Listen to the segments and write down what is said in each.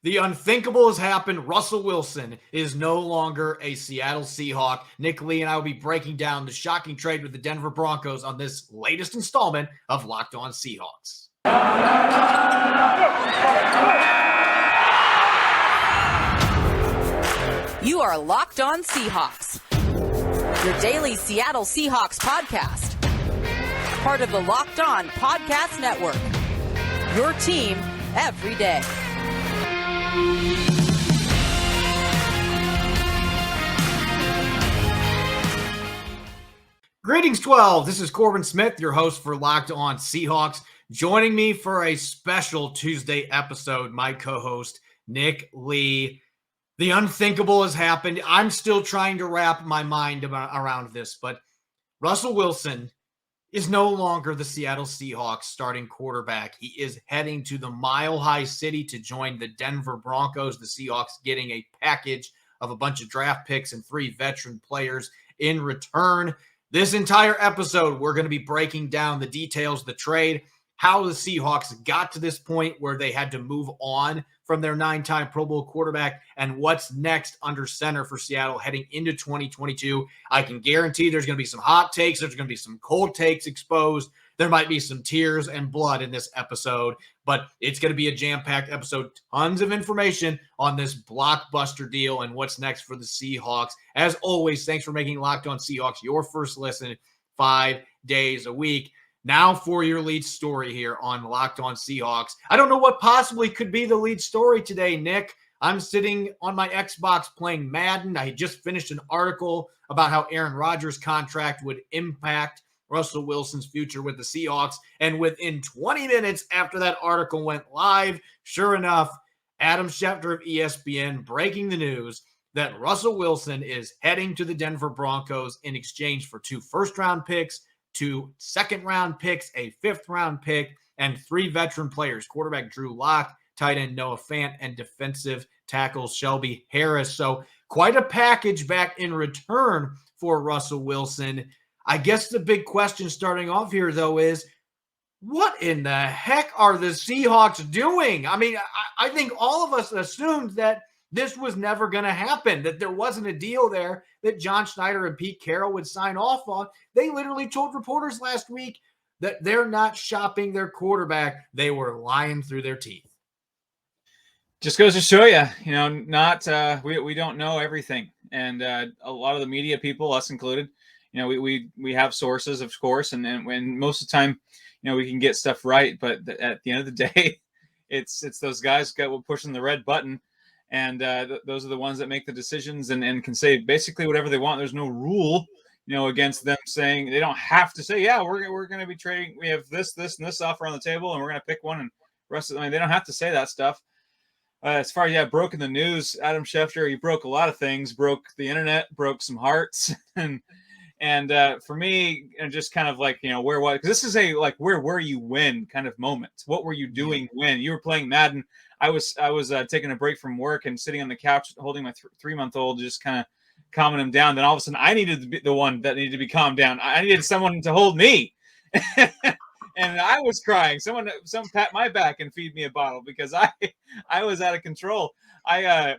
The unthinkable has happened. Russell Wilson is no longer a Seattle Seahawk. Nick Lee and I will be breaking down the shocking trade with the Denver Broncos on this latest installment of Locked On Seahawks. You are Locked On Seahawks, your daily Seattle Seahawks podcast. Part of the Locked On Podcast Network, your team every day. Greetings, 12. This is Corbin Smith, your host for Locked On Seahawks. Joining me for a special Tuesday episode, my co-host, Nick Lee. The unthinkable has happened. I'm still trying to wrap my mind around this, but Russell Wilson is no longer the Seattle Seahawks starting quarterback. He is heading to the Mile High City to join the Denver Broncos. The Seahawks getting a package of a bunch of draft picks and 3 veteran players in return. This entire episode, we're going to be breaking down the details of the trade, how the Seahawks got to this point where they had to move on from their 9-time Pro Bowl quarterback, and what's next under center for Seattle heading into 2022. I can guarantee there's going to be some hot takes. There's going to be some cold takes exposed. There might be some tears and blood in this episode, but it's going to be a jam-packed episode. Tons of information on this blockbuster deal and what's next for the Seahawks. As always, thanks for making Locked On Seahawks your first listen 5 days a week. Now for your lead story here on Locked On Seahawks. I don't know what possibly could be the lead story today, Nick. I'm sitting on my Xbox playing Madden. I just finished an article about how Aaron Rodgers' contract would impact Russell Wilson's future with the Seahawks. And within 20 minutes after that article went live, sure enough, Adam Schefter of ESPN breaking the news that Russell Wilson is heading to the Denver Broncos in exchange for 2 first-round picks, 2 second-round picks, a 5th-round pick, and 3 veteran players, quarterback Drew Lock, tight end Noah Fant, and defensive tackle Shelby Harris. So quite a package back in return for Russell Wilson. I guess the big question starting off here, though, is what in the heck are the Seahawks doing? I mean, I think all of us assumed that this was never going to happen, that there wasn't a deal there that John Schneider and Pete Carroll would sign off on. They literally told reporters last week that they're not shopping their quarterback. They were lying through their teeth. Just goes to show you, we don't know everything. And a lot of the media people, us included, we have sources, of course, and when most of the time, we can get stuff right. But at the end of the day, it's those guys pushing the red button. And those are the ones that make the decisions and can say basically whatever they want. There's no rule, against them saying they don't have to say, yeah, we're going to be trading. We have this, and this offer on the table, and we're going to pick one. And rest of they don't have to say that stuff. As far as broken the news, Adam Schefter, he broke a lot of things, broke the internet, broke some hearts, and for me, and just kind of like where what, because this is a where were you when kind of moment. What were you doing when you were playing Madden? I was taking a break from work and sitting on the couch holding my 3-month-old, just kind of calming him down. Then all of a sudden, I needed to be the one that needed to be calmed down. I needed someone to hold me, and I was crying. Someone pat my back and feed me a bottle because I was out of control. I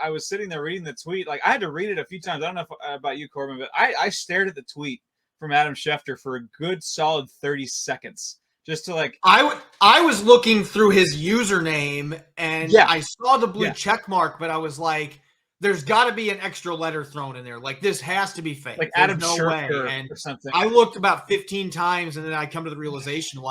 was sitting there reading the tweet. I had to read it a few times. I don't know about you, Corbin, but I stared at the tweet from Adam Schefter for a good solid 30 seconds. Just to I was looking through his username and I saw the blue check mark, but I was like, there's got to be an extra letter thrown in there. This has to be fake. Adam Schefter and or something. I looked about 15 times and then I come to the realization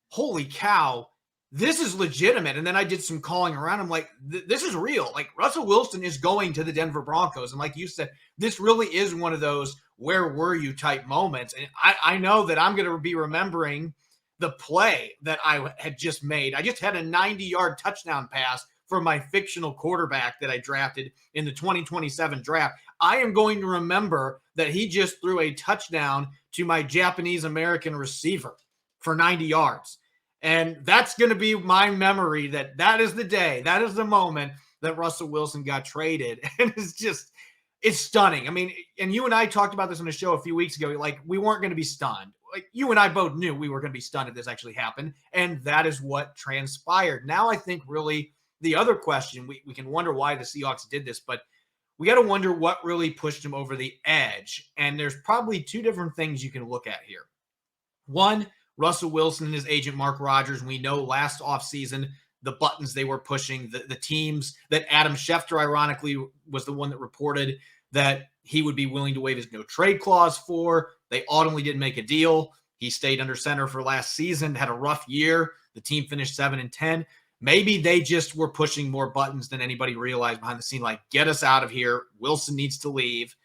holy cow, this is legitimate. And then I did some calling around. I'm like, this is real. Russell Wilson is going to the Denver Broncos. And like you said, this really is one of those where were you type moments. And I know that I'm going to be remembering the play that I had just made. I just had a 90-yard touchdown pass for my fictional quarterback that I drafted in the 2027 draft. I am going to remember that he just threw a touchdown to my Japanese-American receiver for 90 yards. And that's going to be my memory that is the day, that is the moment that Russell Wilson got traded. And it's stunning. I mean, and you and I talked about this on the show a few weeks ago. We weren't going to be stunned. You and I both knew we were going to be stunned if this actually happened. And that is what transpired. Now I think really the other question, we can wonder why the Seahawks did this, but we got to wonder what really pushed him over the edge. And there's probably two different things you can look at here. One, Russell Wilson and his agent, Mark Rodgers. We know last offseason, the buttons they were pushing, the teams that Adam Schefter, ironically, was the one that reported that he would be willing to waive his no trade clause for. They ultimately didn't make a deal. He stayed under center for last season, had a rough year. The team finished 7-10. Maybe they just were pushing more buttons than anybody realized behind the scene, like, get us out of here. Wilson needs to leave.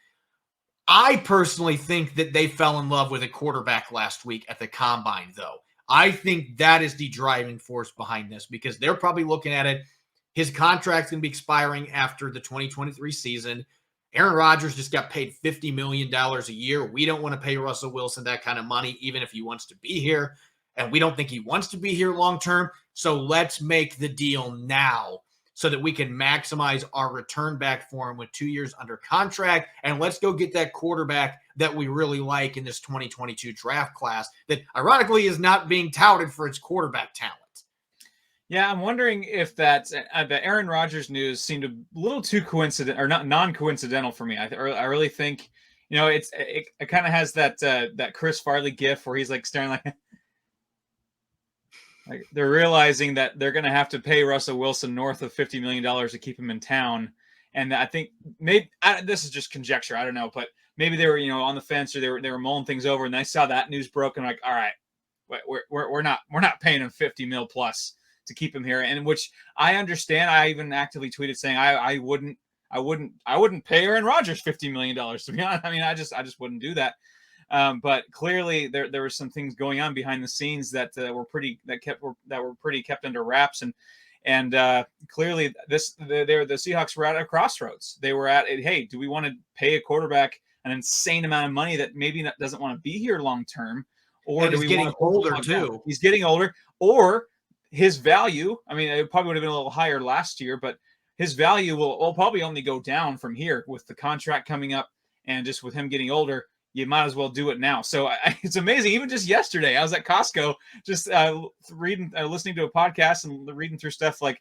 I personally think that they fell in love with a quarterback last week at the combine, though. I think that is the driving force behind this because they're probably looking at it. His contract's going to be expiring after the 2023 season. Aaron Rodgers just got paid $50 million a year. We don't want to pay Russell Wilson that kind of money, even if he wants to be here. And we don't think he wants to be here long-term. So let's make the deal now so that we can maximize our return back for him with 2 years under contract. And let's go get that quarterback that we really like in this 2022 draft class that ironically is not being touted for its quarterback talent. Yeah, I'm wondering if that the Aaron Rodgers news seemed a little too coincidental or not non-coincidental for me. I really think, it kind of has that Chris Farley gif where he's like staring like they're realizing that they're going to have to pay Russell Wilson north of $50 million to keep him in town. And I think maybe this is just conjecture. I don't know, but maybe they were, on the fence or they were mulling things over. And I saw that news broke and like, all right, we're not paying him 50 mil plus to keep him here. And which I understand. I even actively tweeted saying I wouldn't pay Aaron Rodgers $50 million to be honest. I mean, I just wouldn't do that. But clearly there were some things going on behind the scenes that were pretty kept under wraps. And clearly the Seahawks were at a crossroads. They were at, hey, do we want to pay a quarterback an insane amount of money that maybe doesn't want to be here long term, or and do we getting want to older too? He's getting older, or his value. I mean, it probably would have been a little higher last year, but his value will probably only go down from here with the contract coming up and just with him getting older. You might as well do it now. So it's amazing. Even just yesterday, I was at Costco, just listening to a podcast and reading through stuff. Like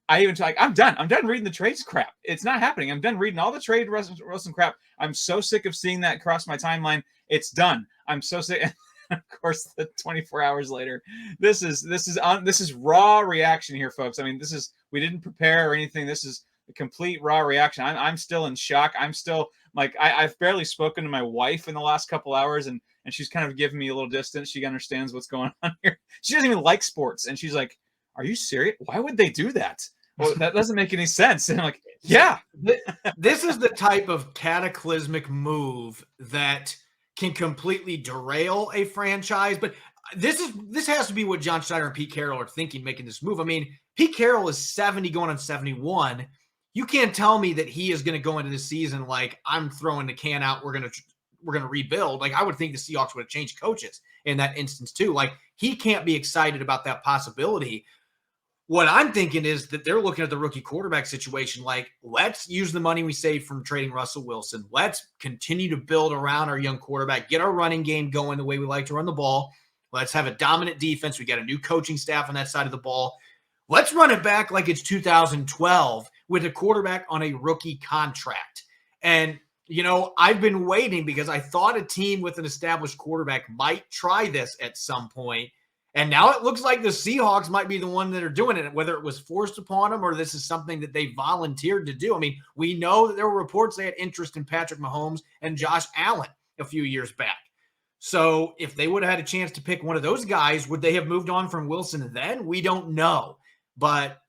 I'm done. I'm done reading the trades crap. It's not happening. I'm done reading all the trade Russell crap. I'm so sick of seeing that cross my timeline. It's done. I'm so sick. Of course, the 24 hours later, this is raw reaction here, folks. I mean, we didn't prepare or anything. This is a complete raw reaction. I'm still in shock. I'm still like, I've barely spoken to my wife in the last couple hours, and she's kind of giving me a little distance. She understands what's going on here. She doesn't even like sports, and she's like, "Are you serious? Why would they do that? Well, that doesn't make any sense." And I'm like, "Yeah." This is the type of cataclysmic move that can completely derail a franchise. But this has to be what John Schneider and Pete Carroll are thinking making this move. I mean, Pete Carroll is 70 going on 71. You can't tell me that he is going to go into the season like, I'm throwing the can out. We're going to rebuild. Like, I would think the Seahawks would have changed coaches in that instance too. Like, he can't be excited about that possibility. What I'm thinking is that they're looking at the rookie quarterback situation like, let's use the money we saved from trading Russell Wilson. Let's continue to build around our young quarterback, get our running game going the way we like to run the ball. Let's have a dominant defense. We got a new coaching staff on that side of the ball. Let's run it back like it's 2012 with a quarterback on a rookie contract. And, I've been waiting because I thought a team with an established quarterback might try this at some point. And now it looks like the Seahawks might be the one that are doing it, whether it was forced upon them or this is something that they volunteered to do. I mean, we know that there were reports they had interest in Patrick Mahomes and Josh Allen a few years back. So if they would have had a chance to pick one of those guys, would they have moved on from Wilson then? We don't know. But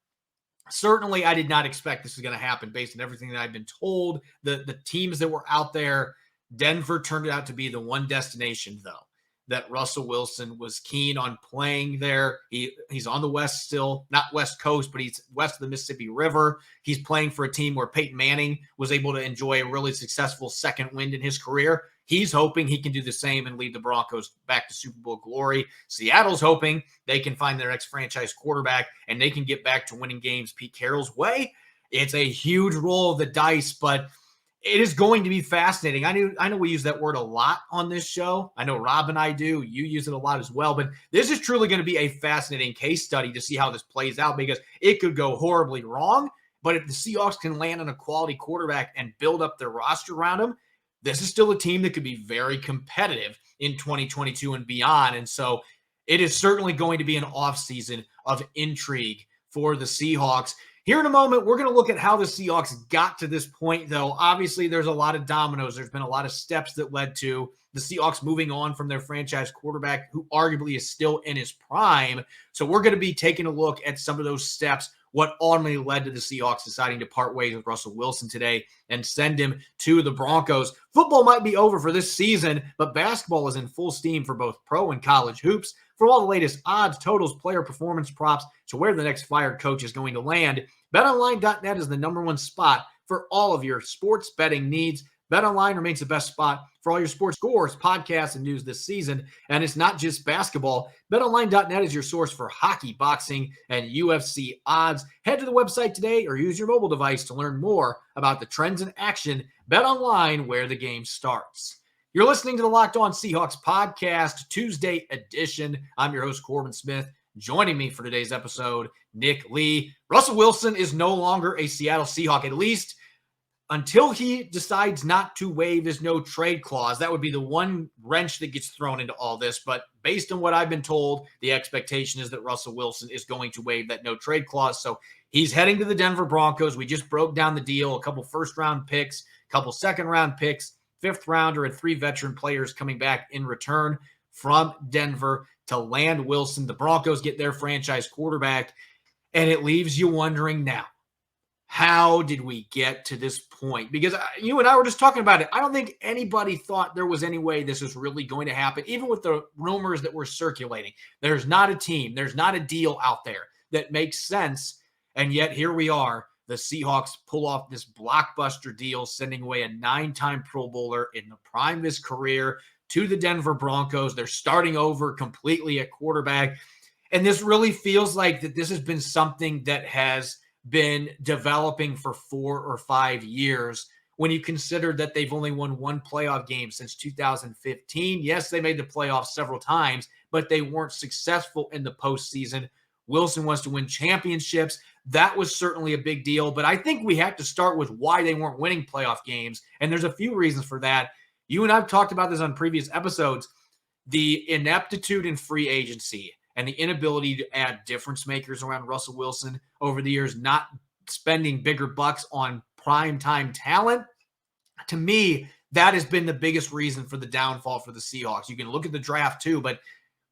certainly I did not expect this was going to happen based on everything that I've been told. The teams that were out there, Denver turned out to be the one destination, though, that Russell Wilson was keen on playing there. He's on the West still, not West Coast, but he's west of the Mississippi River. He's playing for a team where Peyton Manning was able to enjoy a really successful second wind in his career. He's hoping he can do the same and lead the Broncos back to Super Bowl glory. Seattle's hoping they can find their next franchise quarterback and they can get back to winning games Pete Carroll's way. It's a huge roll of the dice, but it is going to be fascinating. I know we use that word a lot on this show. I know Rob and I do. You use it a lot as well. But this is truly going to be a fascinating case study to see how this plays out, because it could go horribly wrong. But if the Seahawks can land on a quality quarterback and build up their roster around him, this is still a team that could be very competitive in 2022 and beyond. And so it is certainly going to be an offseason of intrigue for the Seahawks. Here in a moment, we're going to look at how the Seahawks got to this point, though. Obviously, there's a lot of dominoes. There's been a lot of steps that led to the Seahawks moving on from their franchise quarterback, who arguably is still in his prime. So we're going to be taking a look at some of those steps, what ultimately led to the Seahawks deciding to part ways with Russell Wilson today and send him to the Broncos. Football might be over for this season, but basketball is in full steam for both pro and college hoops. For all the latest odds, totals, player performance props to where the next fired coach is going to land, BetOnline.net is the #1 spot for all of your sports betting needs. BetOnline remains the best spot for all your sports scores, podcasts, and news this season. And it's not just basketball. BetOnline.net is your source for hockey, boxing, and UFC odds. Head to the website today or use your mobile device to learn more about the trends in action. BetOnline, where the game starts. You're listening to the Locked On Seahawks podcast, Tuesday edition. I'm your host, Corbin Smith. Joining me for today's episode, Nick Lee. Russell Wilson is no longer a Seattle Seahawk, at least until he decides not to waive his no trade clause. That would be the one wrench that gets thrown into all this. But based on what I've been told, the expectation is that Russell Wilson is going to waive that no trade clause. So he's heading to the Denver Broncos. We just broke down the deal, a couple first-round picks, a couple second-round picks, fifth rounder, and 3 veteran players coming back in return from Denver to land Wilson. The Broncos get their franchise quarterback, and it leaves you wondering now, how did we get to this point? Because you and I were just talking about it. I don't think anybody thought there was any way this was really going to happen, even with the rumors that were circulating. There's not a team, there's not a deal out there that makes sense, and yet here we are. The Seahawks pull off this blockbuster deal, sending away a 9-time Pro Bowler in the prime of his career to the Denver Broncos. They're starting over completely at quarterback. And this really feels like that this has been something that has been developing for 4 or 5 years when you consider that they've only won 1 playoff game since 2015. Yes, they made the playoffs several times, but they weren't successful in the postseason. Wilson wants to win championships. That was certainly a big deal, but I think we have to start with why they weren't winning playoff games, and there's a few reasons for that. You and I have talked about this on previous episodes. The ineptitude in free agency and the inability to add difference makers around Russell Wilson over the years, not spending bigger bucks on primetime talent, to me, that has been the biggest reason for the downfall for the Seahawks. You can look at the draft too, but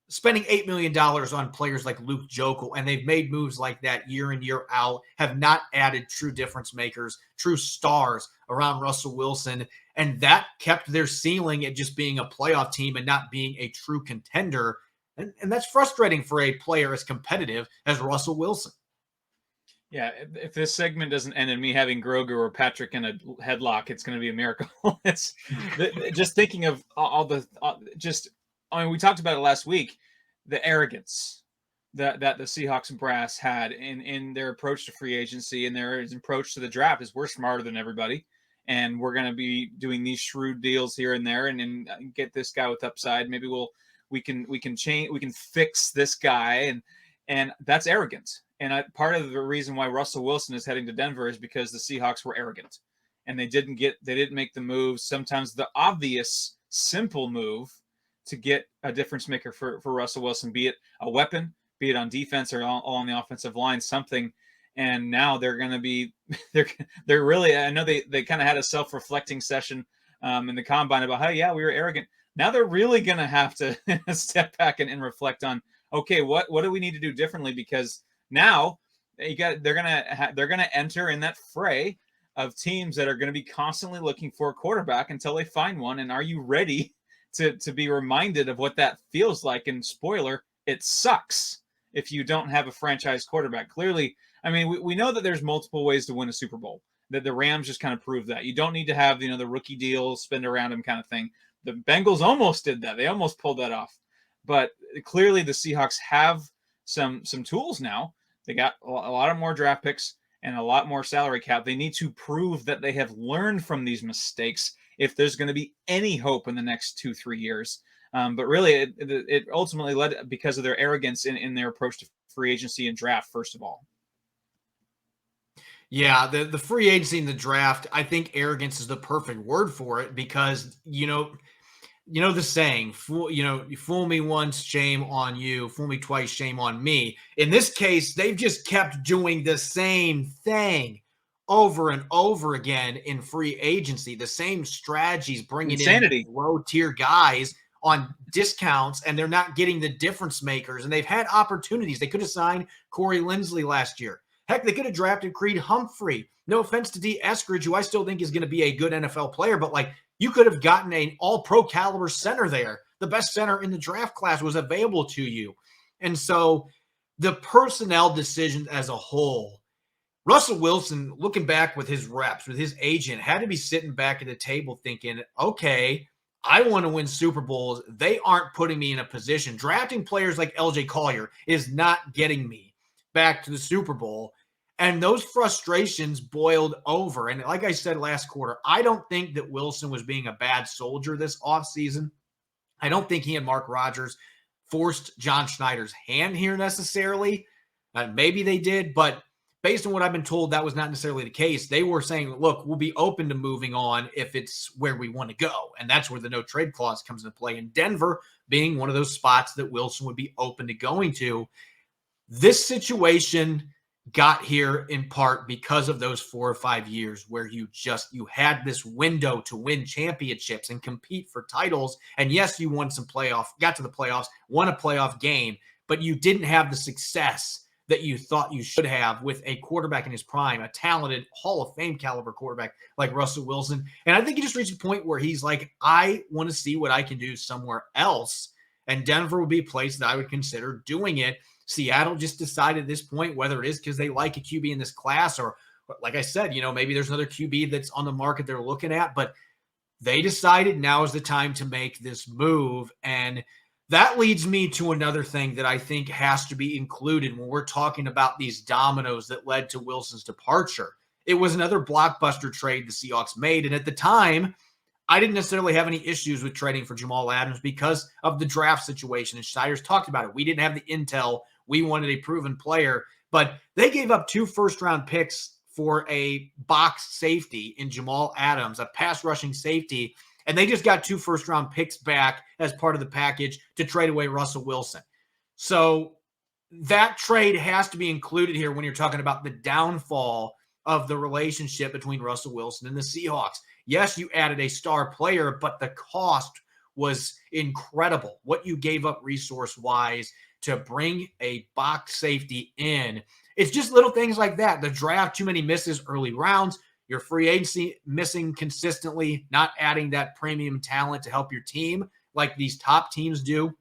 spending $8 million on players like Luke Jokel, and they've made moves like that year in, year out, have not added true difference makers, true stars around Russell Wilson, and that kept their ceiling at just being a playoff team and not being a true contender, and that's frustrating for a player as competitive as Russell Wilson. Yeah, if this segment doesn't end in me having Grogu or Patrick in a headlock, it's going to be a miracle. It's just thinking of all the I mean, we talked about it last week, the arrogance that the Seahawks brass had in their approach to free agency and their approach to the draft is we're smarter than everybody, and we're going to be doing these shrewd deals here and there, and get this guy with upside. Maybe we can fix this guy, and that's arrogance. And part of the reason why Russell Wilson is heading to Denver is because the Seahawks were arrogant, and they didn't make the moves. Sometimes the obvious, simple move to get a difference maker for Russell Wilson, be it a weapon, be it on defense or on the offensive line, something. And now they're going to be, they're really, I know they kind of had a self-reflecting session in the combine about how, yeah, we were arrogant. Now they're really going to have to step back and reflect on, okay, what do we need to do differently? Because now they're going to enter in that fray of teams that are going to be constantly looking for a quarterback until they find one. And are you ready to be reminded of what that feels like? And spoiler, it sucks if you don't have a franchise quarterback. Clearly, I mean, we know that there's multiple ways to win a Super Bowl. That the Rams just kind of proved that. You don't need to have, the rookie deal, spend around him kind of thing. The Bengals almost did that. They almost pulled that off. But clearly the Seahawks have some tools now. They got a lot of more draft picks, and a lot more salary cap. They need to prove that they have learned from these mistakes if there's going to be any hope in the next 2-3 years. But really, it ultimately led because of their arrogance in their approach to free agency and draft, first of all. Yeah, the free agency and the draft, I think arrogance is the perfect word for it because, you know the saying, you fool me once, shame on you. Fool me twice, shame on me. In this case, they've just kept doing the same thing over and over again in free agency. The same strategies, bringing Insanity. in low-tier guys on discounts, and they're not getting the difference makers. And they've had opportunities. They could have signed Corey Linsley last year. Heck, they could have drafted Creed Humphrey. No offense to D. Eskridge, who I still think is going to be a good NFL player, but you could have gotten an all-pro caliber center there. The best center in the draft class was available to you. And so the personnel decision as a whole, Russell Wilson, looking back with his reps, with his agent, had to be sitting back at the table thinking, okay, I want to win Super Bowls. They aren't putting me in a position. Drafting players like LJ Collier is not getting me back to the Super Bowl. And those frustrations boiled over. And like I said last quarter, I don't think that Wilson was being a bad soldier this offseason. I don't think he and Mark Rodgers forced John Schneider's hand here necessarily. Maybe they did, but based on what I've been told, that was not necessarily the case. They were saying, look, we'll be open to moving on if it's where we want to go. And that's where the no trade clause comes into play. And Denver being one of those spots that Wilson would be open to going to. This situation got here in part because of those 4 or 5 years where you had this window to win championships and compete for titles. And yes, you got to the playoffs, won a playoff game, but you didn't have the success that you thought you should have with a quarterback in his prime, a talented Hall of Fame caliber quarterback like Russell Wilson. And I think he just reached a point where he's like, I want to see what I can do somewhere else. And Denver would be a place that I would consider doing it. Seattle just decided at this point, whether it is because they like a QB in this class or, like I said, maybe there's another QB that's on the market they're looking at, but they decided now is the time to make this move. And that leads me to another thing that I think has to be included when we're talking about these dominoes that led to Wilson's departure. It was another blockbuster trade the Seahawks made. And at the time, I didn't necessarily have any issues with trading for Jamel Adams because of the draft situation. And Schneider's talked about it. We didn't have the intel. We wanted a proven player, but they gave up 2 first-round picks for a box safety in Jamel Adams, a pass rushing safety, and they just got 2 first-round picks back as part of the package to trade away Russell Wilson. So that trade has to be included here when you're talking about the downfall of the relationship between Russell Wilson and the Seahawks. Yes, you added a star player, but the cost was incredible. What you gave up resource-wise to bring a box safety in. It's just little things like that. The draft, too many misses early rounds, your free agency missing consistently, not adding that premium talent to help your team like these top teams do,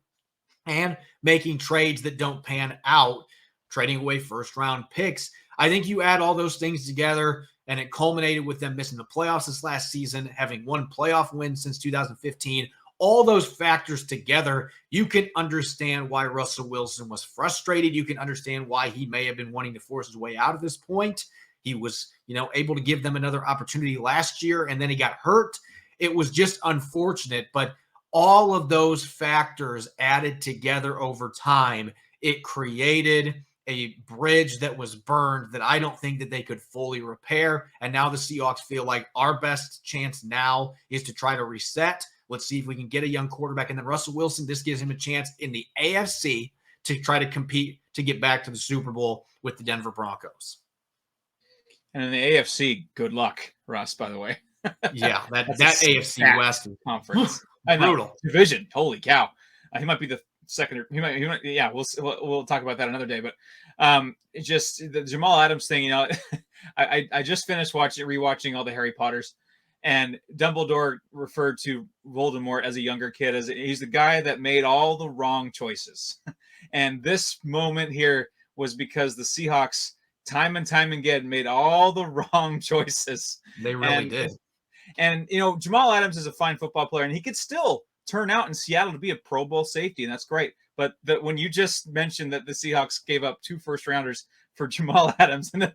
and making trades that don't pan out, trading away first-round picks. I think you add all those things together, and it culminated with them missing the playoffs this last season, having 1 playoff win since 2015. All those factors together, you can understand why Russell Wilson was frustrated. You can understand why he may have been wanting to force his way out at this point. He was, able to give them another opportunity last year, and then he got hurt. It was just unfortunate, but all of those factors added together over time, it created a bridge that was burned that I don't think that they could fully repair. And now the Seahawks feel like our best chance now is to try to reset. Let's see if we can get a young quarterback. And then Russell Wilson, this gives him a chance in the AFC to try to compete to get back to the Super Bowl with the Denver Broncos. And in the AFC, good luck, Russ, by the way. Yeah, that AFC West conference. Brutal. Division. Holy cow. He might be the second. He might, yeah, we'll talk about that another day. But just the Jamel Adams thing, I just finished rewatching all the Harry Potters. And Dumbledore referred to Voldemort as a younger kid, as he's the guy that made all the wrong choices. And this moment here was because the Seahawks, time and time again, made all the wrong choices. They really did. And, Jamel Adams is a fine football player, and he could still turn out in Seattle to be a Pro Bowl safety, and that's great. But when you just mentioned that the Seahawks gave up 2 first-rounders for Jamel Adams, and then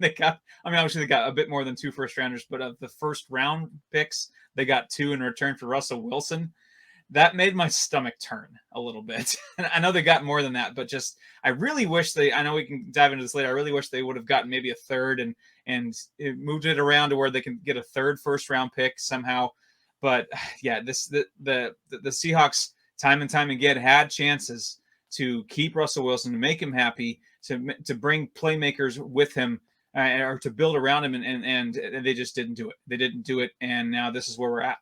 obviously they got a bit more than 2 first-rounders, but of the first-round picks, they got 2 in return for Russell Wilson. That made my stomach turn a little bit. And I know they got more than that, but just I really wish I know we can dive into this later. I really wish they would have gotten maybe a third and it moved it around to where they can get a third first-round pick somehow. But yeah, the Seahawks time and time again had chances to keep Russell Wilson, to make him happy, to bring playmakers with him, or to build around him, and they just didn't do it. They didn't do it, and now this is where we're at.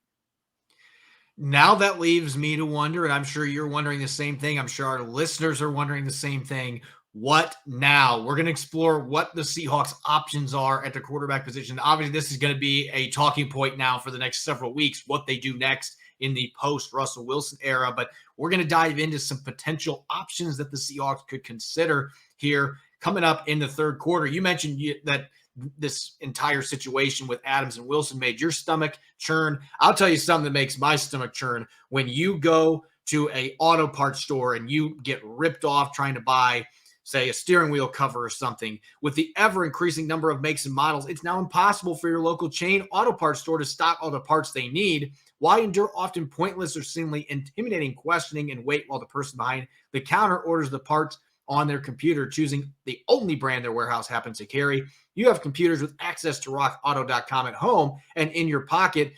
Now that leaves me to wonder, and I'm sure you're wondering the same thing. I'm sure our listeners are wondering the same thing. What now? We're going to explore what the Seahawks options are at the quarterback position. Obviously, this is going to be a talking point now for the next several weeks, what they do next in the post-Russell Wilson era. But we're going to dive into some potential options that the Seahawks could consider here coming up in the third quarter. You mentioned that this entire situation with Adams and Wilson made your stomach churn. I'll tell you something that makes my stomach churn. When you go to a auto parts store and you get ripped off trying to buy, say, a steering wheel cover or something, with the ever-increasing number of makes and models, it's now impossible for your local chain auto parts store to stock all the parts they need. Why endure often pointless or seemingly intimidating questioning and wait while the person behind the counter orders the parts on their computer, choosing the only brand their warehouse happens to carry? You have computers with access to rockauto.com at home and in your pocket.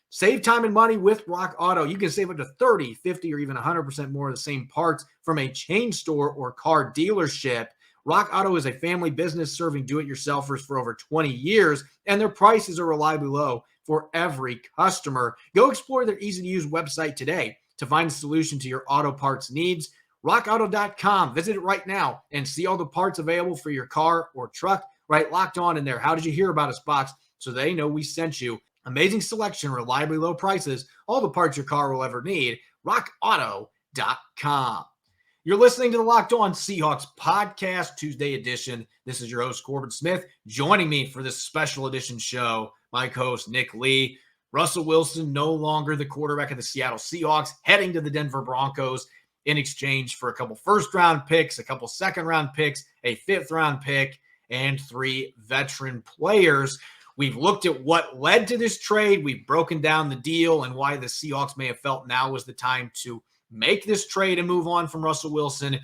Save time and money with Rock Auto. You can save up to 30, 50, or even 100% more of the same parts from a chain store or car dealership. Rock Auto is a family business serving do-it-yourselfers for over 20 years, and their prices are reliably low for every customer. Go explore their easy-to-use website today to find a solution to your auto parts needs. RockAuto.com. Visit it right now and see all the parts available for your car or truck. Right, Locked On in there. How did you hear about us box? So they know we sent you. Amazing selection, reliably low prices, all the parts your car will ever need. RockAuto.com. You're listening to the Locked On Seahawks podcast, Tuesday edition. This is your host, Corbin Smith. Joining me for this special edition show, my co-host, Nick Lee. Russell Wilson, no longer the quarterback of the Seattle Seahawks, heading to the Denver Broncos in exchange for a couple first-round picks, a couple second-round picks, a fifth-round pick, and 3 veteran players. We've looked at what led to this trade. We've broken down the deal and why the Seahawks may have felt now was the time to make this trade and move on from Russell Wilson.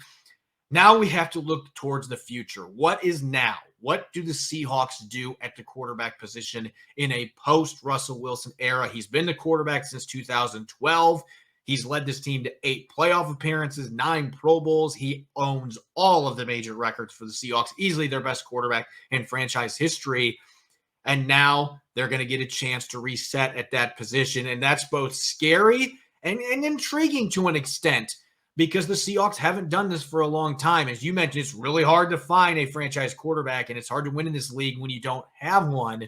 Now we have to look towards the future. What is now? What do the Seahawks do at the quarterback position in a post-Russell Wilson era? He's been the quarterback since 2012. He's led this team to 8 playoff appearances, 9 Pro Bowls. He owns all of the major records for the Seahawks, easily their best quarterback in franchise history. And now they're going to get a chance to reset at that position. And that's both scary and intriguing to an extent because the Seahawks haven't done this for a long time. As you mentioned, it's really hard to find a franchise quarterback, and it's hard to win in this league when you don't have one.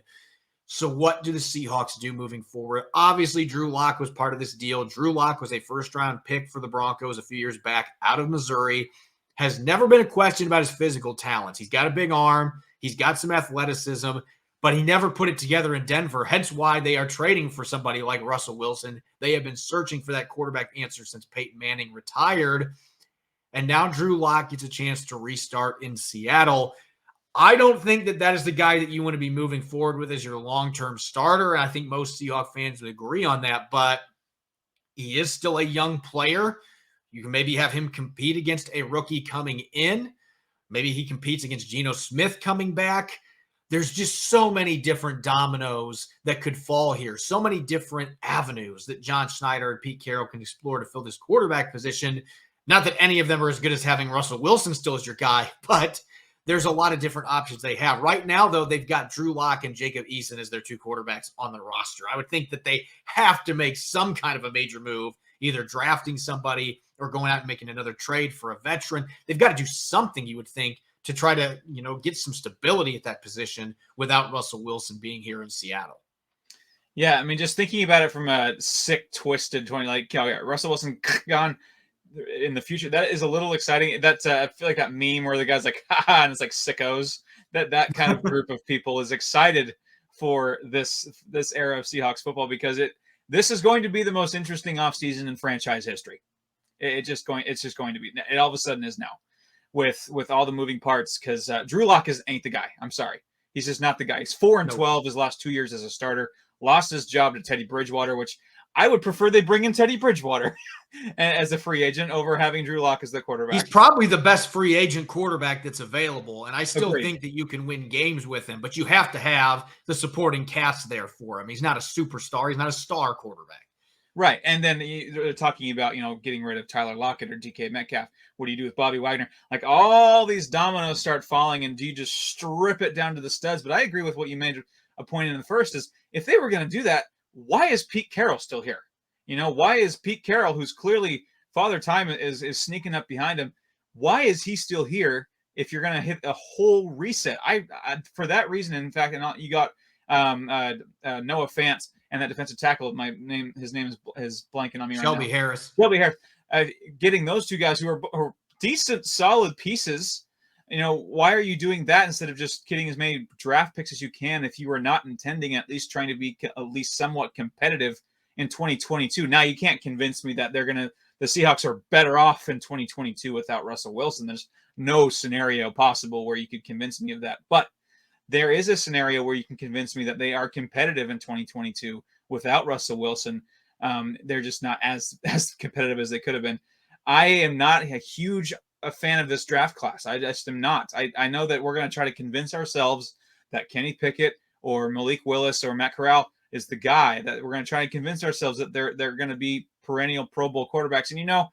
So what do the Seahawks do moving forward? Obviously, Drew Lock was part of this deal. Drew Lock was a first-round pick for the Broncos a few years back out of Missouri. Has never been a question about his physical talents. He's got a big arm. He's got some athleticism, but he never put it together in Denver, hence why they are trading for somebody like Russell Wilson. They have been searching for that quarterback answer since Peyton Manning retired, and now Drew Lock gets a chance to restart in Seattle. I don't think that that is the guy that you want to be moving forward with as your long-term starter. I think most Seahawks fans would agree on that, but he is still a young player. You can maybe have him compete against a rookie coming in. Maybe he competes against Geno Smith coming back. There's just so many different dominoes that could fall here, so many different avenues that John Schneider and Pete Carroll can explore to fill this quarterback position. Not that any of them are as good as having Russell Wilson still as your guy, but there's a lot of different options they have. Right now, though, they've got Drew Lock and Jacob Eason as their 2 quarterbacks on the roster. I would think that they have to make some kind of a major move, either drafting somebody or going out and making another trade for a veteran. They've got to do something, you would think, to try to, get some stability at that position without Russell Wilson being here in Seattle. Yeah, I mean, just thinking about it from a sick, twisted 20, like, Russell Wilson gone in the future, that is a little exciting. That's I feel like that meme where the guy's like, haha, and it's like sickos. That kind of group of people is excited for this era of Seahawks football because this is going to be the most interesting offseason in franchise history. It's just going to be. It all of a sudden is now. with all the moving parts, because Drew Lock ain't the guy. I'm sorry. He's just not the guy. He's 4-12 his last 2 years as a starter. Lost his job to Teddy Bridgewater, which I would prefer they bring in Teddy Bridgewater as a free agent over having Drew Lock as the quarterback. He's probably the best free agent quarterback that's available, and I still Agreed. think that you can win games with him, but you have to have the supporting cast there for him. He's not a superstar. He's not a star quarterback. Right. And then you're talking about, getting rid of Tyler Lockett or DK Metcalf. What do you do with Bobby Wagner? Like, all these dominoes start falling, and do you just strip it down to the studs? But I agree with what you made a point in the first is, if they were going to do that, why is Pete Carroll still here? Why is Pete Carroll, who's clearly Father Time is sneaking up behind him, why is he still here if you're going to hit a whole reset? I for that reason, in fact, and you got Noah Fant and that defensive tackle. His name is blanking on me Shelby right now. Harris. Shelby Harris. Getting those two guys who are decent, solid pieces. Why are you doing that instead of just getting as many draft picks as you can if you are not intending at least trying to be at least somewhat competitive in 2022? Now, you can't convince me that the Seahawks are better off in 2022 without Russell Wilson. There's no scenario possible where you could convince me of that. But there is a scenario where you can convince me that they are competitive in 2022 without Russell Wilson. They're just not as competitive as they could have been. I am not a fan of this draft class. I just am not. I know that we're going to try to convince ourselves that Kenny Pickett or Malik Willis or Matt Corral is the guy, that we're going to try and convince ourselves that they're going to be perennial Pro Bowl quarterbacks. And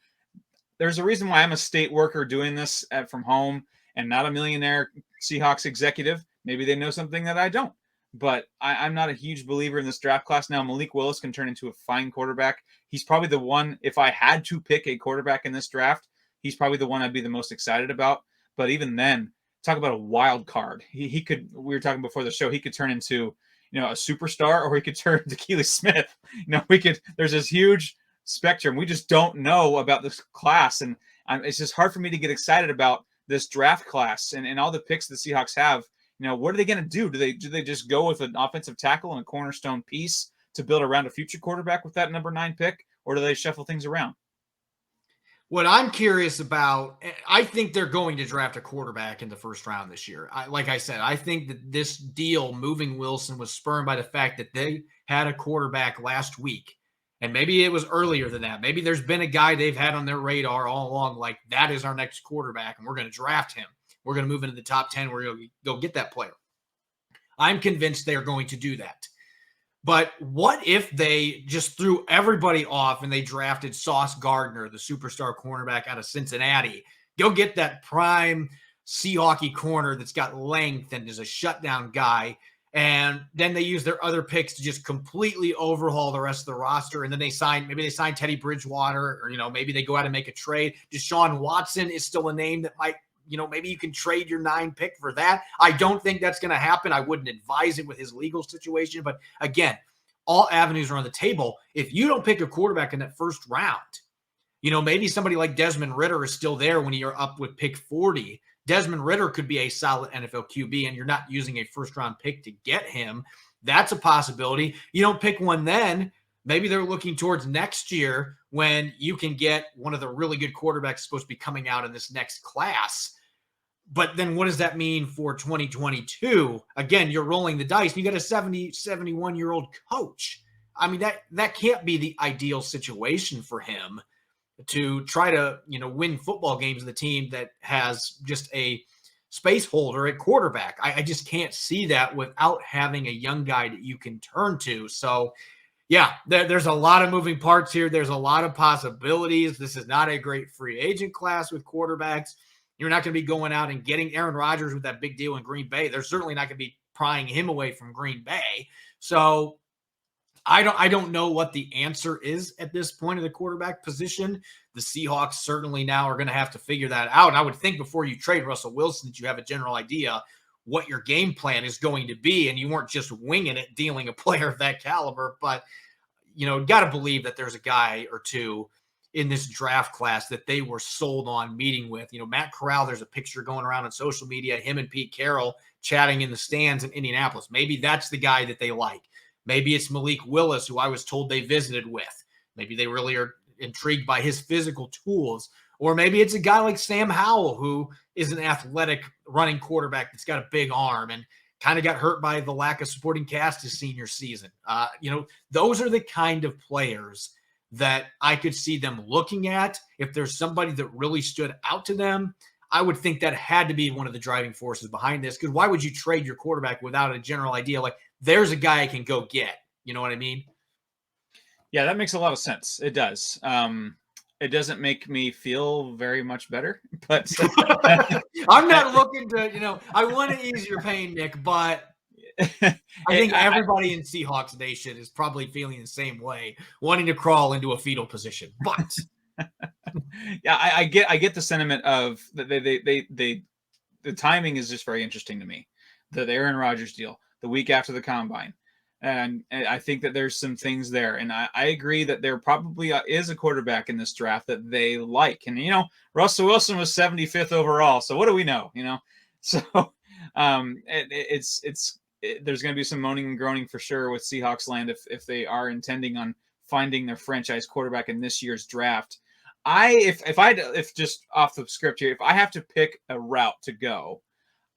there's a reason why I'm a state worker doing this from home and not a millionaire Seahawks executive. Maybe they know something that I don't. But I'm not a huge believer in this draft class. Now, Malik Willis can turn into a fine quarterback. He's probably the one, if I had to pick a quarterback in this draft, he's probably the one I'd be the most excited about. But even then, talk about a wild card. He could, we were talking before the show, he could turn into, a superstar, or he could turn into Keely Smith. There's this huge spectrum. We just don't know about this class. And it's just hard for me to get excited about this draft class and all the picks the Seahawks have. What are they going to do? Do they just go with an offensive tackle and a cornerstone piece to build around a future quarterback with that number 9 pick, or do they shuffle things around? What I'm curious about, I think they're going to draft a quarterback in the first round this year. Like I said, I think that this deal moving Wilson was spurred by the fact that they had a quarterback last week. And maybe it was earlier than that. Maybe there's been a guy they've had on their radar all along, like, that is our next quarterback, and we're going to draft him. We're going to move into the top 10. We're going to go get that player. I'm convinced they are going to do that. But what if they just threw everybody off and they drafted Sauce Gardner, the superstar cornerback out of Cincinnati? Go get that prime Seahawky corner that's got length and is a shutdown guy. And then they use their other picks to just completely overhaul the rest of the roster. And then maybe they sign Teddy Bridgewater, or, maybe they go out and make a trade. Deshaun Watson is still a name that might, maybe you can trade your 9 pick for that. I don't think that's going to happen. I wouldn't advise it with his legal situation. But again, all avenues are on the table. If you don't pick a quarterback in that first round, maybe somebody like Desmond Ridder is still there when you're up with pick 40. Desmond Ridder could be a solid NFL QB, and you're not using a first-round pick to get him. That's a possibility. You don't pick one then. Maybe they're looking towards next year when you can get one of the really good quarterbacks supposed to be coming out in this next class. But then what does that mean for 2022? Again, you're rolling the dice. You got a 71-year-old coach. I mean, that can't be the ideal situation for him to try to, win football games with a team that has just a space holder at quarterback. I just can't see that without having a young guy that you can turn to. So, yeah, there's a lot of moving parts here. There's a lot of possibilities. This is not a great free agent class with quarterbacks. You're not going to be going out and getting Aaron Rodgers with that big deal in Green Bay. They're certainly not going to be prying him away from Green Bay. So I don't know what the answer is at this point of the quarterback position. The Seahawks certainly now are going to have to figure that out. And I would think before you trade Russell Wilson that you have a general idea what your game plan is going to be, and you weren't just winging it, dealing a player of that caliber. But, got to believe that there's a guy or two in this draft class that they were sold on meeting with. Matt Corral, there's a picture going around on social media, him and Pete Carroll chatting in the stands in Indianapolis. Maybe that's the guy that they like. Maybe it's Malik Willis, who I was told they visited with. Maybe they really are intrigued by his physical tools. Or maybe it's a guy like Sam Howell, who is an athletic running quarterback that's got a big arm and kind of got hurt by the lack of supporting cast his senior season. Those are the kind of players that I could see them looking at. If there's somebody that really stood out to them, I would think that had to be one of the driving forces behind this. Because why would you trade your quarterback without a general idea? Like, there's a guy I can go get. You know what I mean? Yeah, that makes a lot of sense. It does. It doesn't make me feel very much better, but I'm not looking to, I want to ease your pain, Nick, but I think everybody in Seahawks Nation is probably feeling the same way, wanting to crawl into a fetal position. But yeah, I get the sentiment of the timing is just very interesting to me. The Aaron Rodgers deal, the week after the combine. And I think that there's some things there. And I agree that there probably is a quarterback in this draft that they like. And, Russell Wilson was 75th overall. So what do we know, So there's going to be some moaning and groaning for sure with Seahawks land if they are intending on finding their franchise quarterback in this year's draft. If just off the script here, if I have to pick a route to go,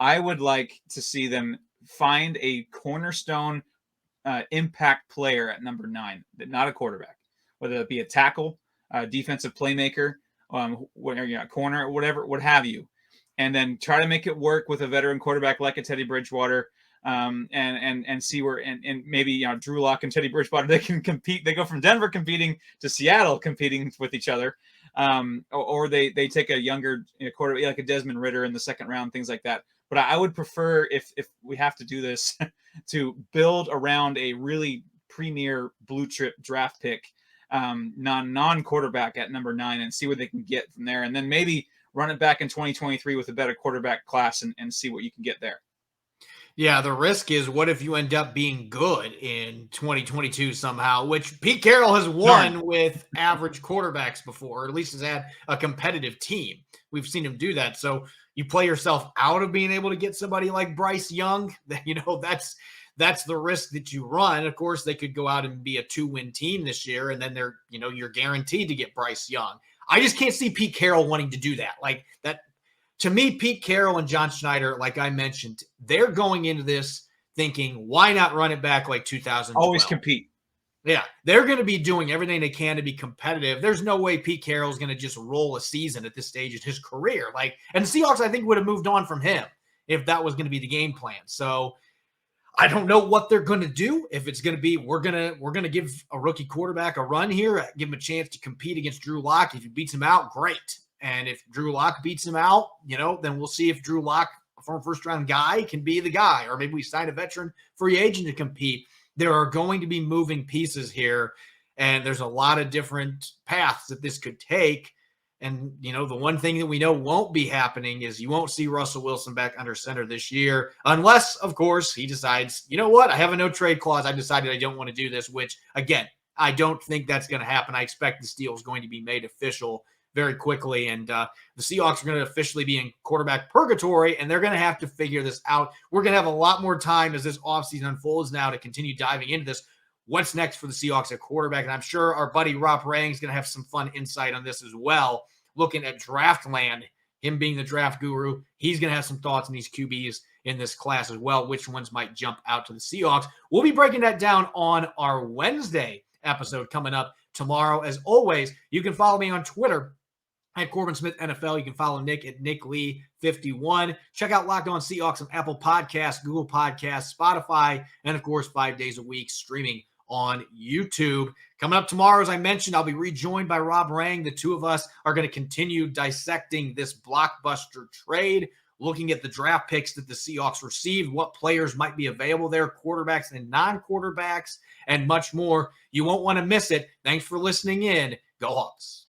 I would like to see them find a cornerstone impact player at number 9, not a quarterback, whether it be a tackle, defensive playmaker, corner, whatever, what have you, and then try to make it work with a veteran quarterback like a Teddy Bridgewater, and see where and maybe Drew Lock and Teddy Bridgewater, they can compete. They go from Denver competing to Seattle competing with each other, or they take a younger quarterback like a Desmond Ridder in the second round, things like that. But I would prefer, if we have to do this, to build around a really premier blue chip draft pick, non-quarterback at number 9, and see what they can get from there. And then maybe run it back in 2023 with a better quarterback class and see what you can get there. Yeah, the risk is, what if you end up being good in 2022 somehow, which Pete Carroll has won with average quarterbacks before, or at least has had a competitive team. We've seen him do that. So you play yourself out of being able to get somebody like Bryce Young. That's the risk that you run. Of course, they could go out and be a 2-win team this year, and then you're guaranteed to get Bryce Young. I just can't see Pete Carroll wanting to do that. Like that, to me, Pete Carroll and John Schneider, like I mentioned, they're going into this thinking, why not run it back like 2012? Always compete. Yeah, they're going to be doing everything they can to be competitive. There's no way Pete Carroll's going to just roll a season at this stage of his career. And the Seahawks, I think, would have moved on from him if that was going to be the game plan. So I don't know what they're going to do. If it's going to be, we're going to give a rookie quarterback a run here, give him a chance to compete against Drew Lock. If he beats him out, great. And if Drew Lock beats him out, then we'll see if Drew Lock, a former first-round guy, can be the guy. Or maybe we sign a veteran free agent to compete. There are going to be moving pieces here, and there's a lot of different paths that this could take. And, the one thing that we know won't be happening is you won't see Russell Wilson back under center this year, unless, of course, he decides, you know what, I have a no-trade clause. I decided I don't want to do this, which, again, I don't think that's going to happen. I expect this deal is going to be made official very quickly, and the Seahawks are going to officially be in quarterback purgatory, and they're going to have to figure this out. We're going to have a lot more time as this offseason unfolds now to continue diving into this. What's next for the Seahawks at quarterback? And I'm sure our buddy Rob Rang is going to have some fun insight on this as well, looking at draft land, him being the draft guru. He's going to have some thoughts on these QBs in this class as well, which ones might jump out to the Seahawks. We'll be breaking that down on our Wednesday episode coming up tomorrow. As always, you can follow me on Twitter at Corbin Smith NFL. You can follow Nick at Nick Lee 51. Check out Locked On Seahawks on Apple Podcasts, Google Podcasts, Spotify, and of course, 5 days a week streaming on YouTube. Coming up tomorrow, as I mentioned, I'll be rejoined by Rob Rang. The two of us are going to continue dissecting this blockbuster trade, looking at the draft picks that the Seahawks received, what players might be available there, quarterbacks and non-quarterbacks, and much more. You won't want to miss it. Thanks for listening in. Go Hawks.